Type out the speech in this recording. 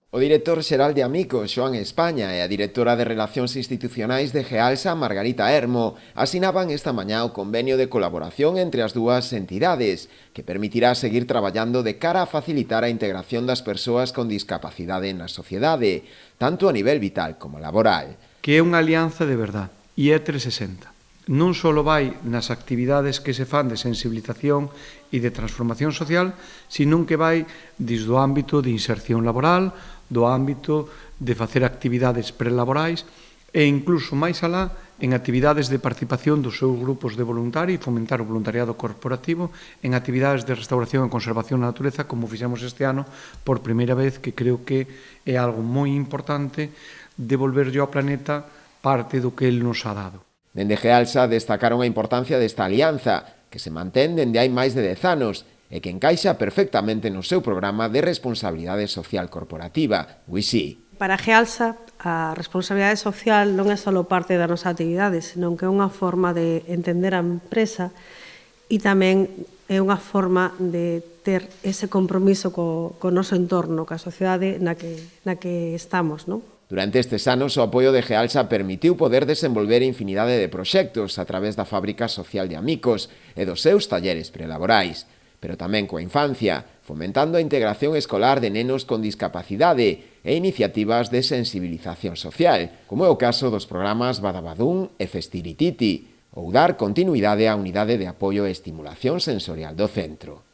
O director xeral de Amicos, Xoán España, e a directora de Relacións Institucionais de Gealsa, Margarita Hermo, asinaban esta mañá o convenio de colaboración entre as dúas entidades, que permitirá seguir traballando de cara a facilitar a integración das persoas con discapacidade na sociedade, tanto a nivel vital como laboral. Que é unha alianza de verdade, e é 360. Non só vai nas actividades que se fan de sensibilización e de transformación social, sino que vai desde o ámbito de inserción laboral, do ámbito de facer actividades prelaborais e incluso máis alá en actividades de participación dos seus grupos de voluntarios e fomentar o voluntariado corporativo en actividades de restauración e conservación da natureza, como fixemos este ano por primeira vez, que creo que é algo moi importante devolverlle ao planeta parte do que el nos ha dado. Dende Gealsa destacaron a importancia desta alianza, que se mantén dende hai máis de 10 anos e que encaixa perfectamente no seu programa de responsabilidade social corporativa, WISI. Para Gealsa, a responsabilidade social non é só parte da nosa actividade, senón que é unha forma de entender a empresa e tamén é unha forma de ter ese compromiso co noso entorno, ca sociedade na que estamos, non? Durante estes anos, o apoio de Gealsa permitiu poder desenvolver infinidade de proxectos a través da Fábrica Social de Amicos e dos seus talleres prelaborais, pero tamén coa infancia, fomentando a integración escolar de nenos con discapacidade e iniciativas de sensibilización social, como é o caso dos programas Badabadún e Festirititi, ou dar continuidade á unidade de apoio e estimulación sensorial do centro.